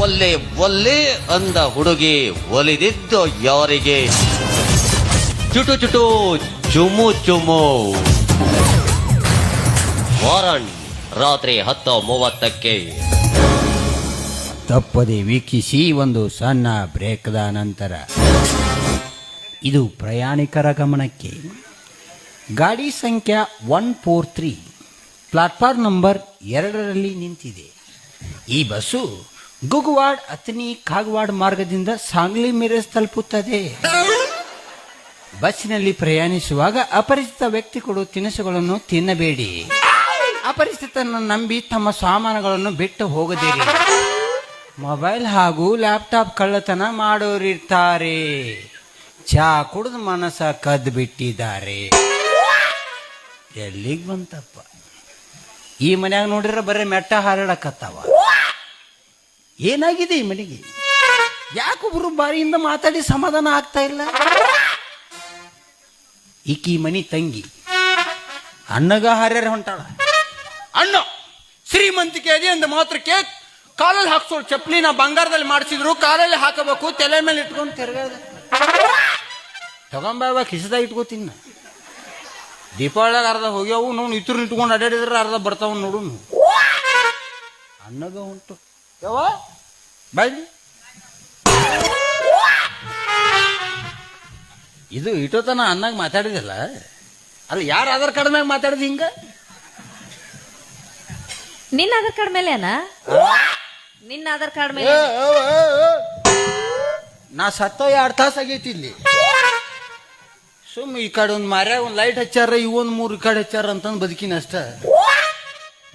ಒಲ್ಲೆ ಒಲ್ಲೆ ಅಂದ ಹುಡುಗಿ ಒಲಿದಿದ್ದು ಯಾರಿಗೆ? ಚುಟು ಚುಟು ಚುಮು ಚುಮು. ವಾರಂಟ್ ರಾತ್ರಿ 10:30ಕ್ಕೆ. ತಪ್ಪದೆ ವೀಕ್ಷಿಸಿ. ಒಂದು ಸಣ್ಣ ಬ್ರೇಕ್ದ ನಂತರ ಇದು ಪ್ರಯಾಣಿಕರ ಗಮನಕ್ಕೆ. ಗಾಡಿ ಸಂಖ್ಯೆ 143 ಪ್ಲಾಟ್ಫಾರ್ಮ್ ನಂಬರ್ 2ರಲ್ಲಿ ನಿಂತಿದೆ. ಈ ಬಸ್ಸು ಗುಗವಾಡ್ ಅಥಣಿ ಕಾಗವಾಡ್ ಮಾರ್ಗದಿಂದ ಸಾಂಗ್ಲಿ ಮಿರಜ್ ತಲುಪುತ್ತದೆ. ಬಸ್ಸಿನಲ್ಲಿ ಪ್ರಯಾಣಿಸುವಾಗ ಅಪರಿಚಿತ ವ್ಯಕ್ತಿಗಳು ತಿನಿಸುಗಳನ್ನು ತಿನ್ನಬೇಡಿ. ಅಪರಿಚಿತರನ್ನು ನಂಬಿ ತಮ್ಮ ಸಾಮಾನುಗಳನ್ನು ಬಿಟ್ಟು ಹೋಗದಿರಿ. ಮೊಬೈಲ್ ಹಾಗೂ ಲ್ಯಾಪ್ಟಾಪ್ ಕಳ್ಳತನ ಮಾಡೋರಿರ್ತಾರೆ. ಚಾ ಕುಡಿದು ಮನಸ್ಸ ಕದ್ದು ಬಿಟ್ಟಿದ್ದಾರೆ. ಎಲ್ಲಿಗೆ ಬಂತಪ್ಪ? ಈ ಮನ್ಯಾಗ ನೋಡಿದ್ರೆ ಬರೀ ಮೆಟ್ಟ ಹಾರಾಡಕತ್ತಾವ. ಏನಾಗಿದೆ ಈ ಮನೆಗೆ? ಯಾಕೊಬ್ರು ಬಾರಿಯಿಂದ ಮಾತಾಡಿ ಸಮಾಧಾನ ಆಗ್ತಾ ಇಲ್ಲ. ಈಕಿ ಮನಿ ತಂಗಿ ಅಣ್ಣಗ ಹಾರ್ಯಾರ ಹೊಂಟಾಳ. ಅಣ್ಣ ಶ್ರೀಮಂತಿಕೆ ಇದೆ ಅಂದ ಮಾತ್ರಕ್ಕೆ ಕಾಲಲ್ಲಿ ಹಾಕ್ಸೋಳು ಚಪ್ಪಲಿನ ಬಂಗಾರದಲ್ಲಿ ಮಾಡಿಸಿದ್ರು, ಕಾಲಲ್ಲಿ ಹಾಕಬೇಕು, ತಲೆ ಮೇಲೆ ಇಟ್ಕೊಂಡು ತಿರ್ಗಾಡ ತಗೊಂಬ ಕಿಸದಾಗ ಇಟ್ಕೋತೀನಿ. ದೀಪಾವಳಿಯಾಗ ಅರ್ಧ ಹೋಗ್ಯಾವು, ನಾವು ಇತರು ಇಟ್ಕೊಂಡು ಅಡ್ಡಾಡಿದ್ರೆ ಅರ್ಧ ಬರ್ತಾವ ನೋಡು. ಅನ್ನಗ ಉಂಟು ಯಾವ ಬಾಯ್ಲಿ. ಇದು ಇಟೋತನ ಅನ್ನಾಗ ಮಾತಾಡಿದಿಲ್ಲ. ಅಲ್ಲ, ಯಾರ ಆಧಾರ್ ಕಾರ್ಡ್ ಮ್ಯಾಗ ಮಾತಾಡಿದ ಹಿಂಗ? ನಿನ್ನ ಆಧಾರ್ ಕಾರ್ಡ್ ಮೇಲೆ ನಿನ್ನ ಆಧಾರ್ ಕಾರ್ಡ್ ಮೇಲೆ ನಾ ಸತ್ತ 2 ತಾಸು ಆಗೈತಿ ಇಲ್ಲಿ. ಸುಮ್ ಈ ಕಡೆ ಒಂದು ಮಾರ್ಯಾಗ ಒಂದು ಲೈಟ್ ಹಚ್ಚಾರ, ಇವೊಂದು 3 ಈ ಕಡೆ ಹಚ್ಚಾರ ಅಂತಂದು ಬದುಕಿನ ಅಷ್ಟ.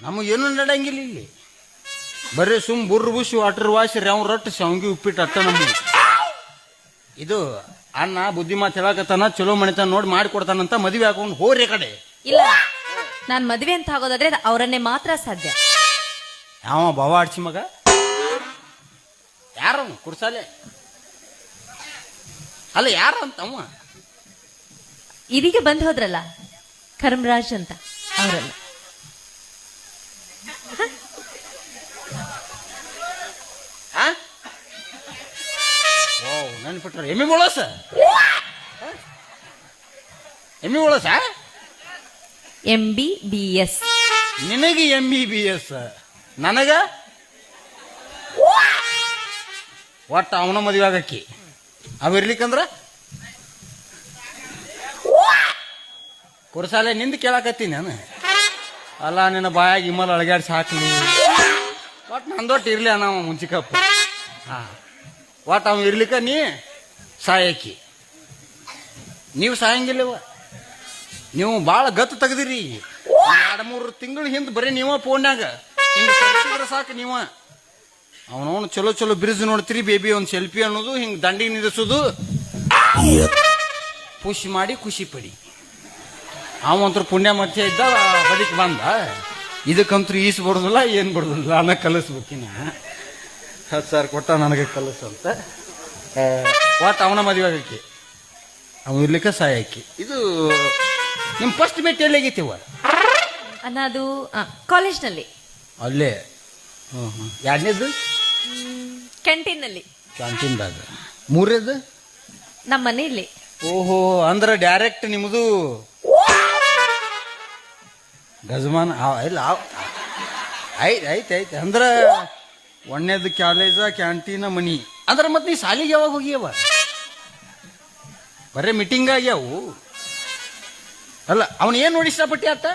ನಮಗೇನು ನಡಂಗಿಲ್ಲ ಇಲ್ಲಿ. ಬರೀ ಸುಮ್ ಬುರ್ರ ಬುಷಿ ವಾಟರ್ ವಾಶ್ ರ್ಯಾವ್ ರಟ್ಟು ಶಾವ್ಗಿ ಉಪ್ಪಿಟ್ಟು ಅಟ್ಟ ನಮ್ಗೆ. ಇದು ಅಣ್ಣ ಬುದ್ಧಿ ಮಾತು ಹೇಳಕತ್ತಾನ, ಚಲೋ ಮಣಿತಾನ ನೋಡಿ ಮಾಡಿಕೊಡ್ತಾನಂತ ಮದುವೆ ಹಾಕೊಂಡು ಹೋರಿ ಕಡೆ. ಇಲ್ಲ, ನಾನ್ ಮದ್ವೆ ಅಂತ ಆಗೋದಾದ್ರೆ ಅವರನ್ನೇ ಮಾತ್ರ ಸಾಧ್ಯ. ಯಾವ ಬಾವ ಆಡ್ಸಿ ಮಗ? ಯಾರ ಕುರ್ಸಾಲೆ? ಅಲ್ಲ, ಯಾರ ಅಂತವ? ಇದೀಗ ಬಂದ್ ಹೋದ್ರಲ್ಲ, ಕರ್ಮರಾಜ್ ಅಂತ, ಅವರಲ್ಲ. ನೆನ್ಪಿಟ್ರ ಎಮ್ಮಿ ಬೋಳಸ, ಎಮ್ಮಿ ಬೋಳಸ. MBBS. ನಿನಗೆ MBBS, ನನಗ ಒಟ್ಟ ಅವನ ಮದುವೆ ಆಗಕ್ಕಿ. ಅವ ಇರ್ಲಿಕ್ಕಂದ್ರ ಕುರ್ಸಾಲೆ ನಿಂದ ಕೇಳಾಕತ್ತೀನಿ ನಾನು. ಅಲ್ಲ, ನಿನ್ನ ಬಾಯಾಗ ಇಮ್ಮಲ್ ಅಳಗಾಡ್ಸಿ ಹಾಕ್ಲಿ. ಒಟ್ಟು ನಂದೊಟ್ಟು ಇರ್ಲಿ ಅಣ್ಣ ಮುಂಚಿಕಪ್ಪ. ಹಾ, ಒಟ್ಟು ಅವ ಇರ್ಲಿಕ್ಕ ನೀ ಸಾಯಕ್ಕಿ. ನೀವು ಸಾಯಂಗಿಲ್ಲವ. ನೀವು ಭಾಳ ಗತ್ತು ತೆಗ್ದಿರಿ. 2-3 ತಿಂಗಳು ಹಿಂದೆ ಬರೀ ನೀವ ಫೋನ್ಯಾಗ ಹಿಂಗೆ ತರಿಸಿದ್ರೆ ಸಾಕು. ನೀವ ಅವನವನು ಚಲೋ ಚಲೋ ಬ್ರಿಡ್ಜ್ ನೋಡ್ತೀರಿ, ಬೇಬಿ ಒಂದು ಸೆಲ್ಫಿ ಅನ್ನೋದು, ಹಿಂಗೆ ದಂಡಿಗೆ ನಿಲ್ಲಿಸೋದು, ಪುಷ್ ಮಾಡಿ ಖುಷಿ ಪಡಿ. ಅವಂತರ ಪುಣ್ಯ ಮಧ್ಯ ಇದ್ದ ಬದಿಕ್ ಬಂದ. ಇದಕ್ಕಂತೂ ಈಸ್ ಬರೋದಿಲ್ಲ, ಏನು ಬರೋದಿಲ್ಲ. ಅನ್ನ ಕಲಿಸ್ಬೇಕಿನ 10,000 ಕೊಟ್ಟ ನನಗೆ ಕಲಿಸಂತ. ಒಟ್ಟು ಅವನ ಮದುವೆ ಆಗಕ್ಕೆ, ಅವನು ಇರ್ಲಿಕ್ಕೆ ಸಾಯಕ್ಕಿ. ಇದು ನಿಮ್ಮ ಫಸ್ಟ್ ಭೇಟಿ ಎಲ್ಲಿ ಆಗೈತಿವ? ಅದು ಕಾಲೇಜ್ನಲ್ಲಿ. ಅಲ್ಲೇ? ಎರಡನೇದು ಕ್ಯಾಂಟೀನ್ನಲ್ಲಿ. ಕ್ಯಾಂಟೀನ್ದಾಗ. ಮೂರನೇದು ನಮ್ಮ ಮನೆಯಲ್ಲಿ. ಓಹೋ, ಅಂದ್ರೆ ಡೈರೆಕ್ಟ್ ನಿಮ್ಮದು ಗಜಮಾನ ಇಲ್ಲ? ಐತೆ. ಅಂದ್ರೆ ಒಂದನೇದು ಕಾಲೇಜ, ಕ್ಯಾಂಟೀನ, ಮನಿ. ಅಂದ್ರೆ ಮತ್ತೆ ನೀ ಸಾಲಿಗೆ ಯಾವಾಗ ಹೋಗ್ಯವ? ಬರೇ ಮೀಟಿಂಗ್ ಆಗ್ಯಾವು. ಅಲ್ಲ, ಅವನು ಏನು ನೋಡಿ ಇಷ್ಟಪಟ್ಟಿ ಆತ?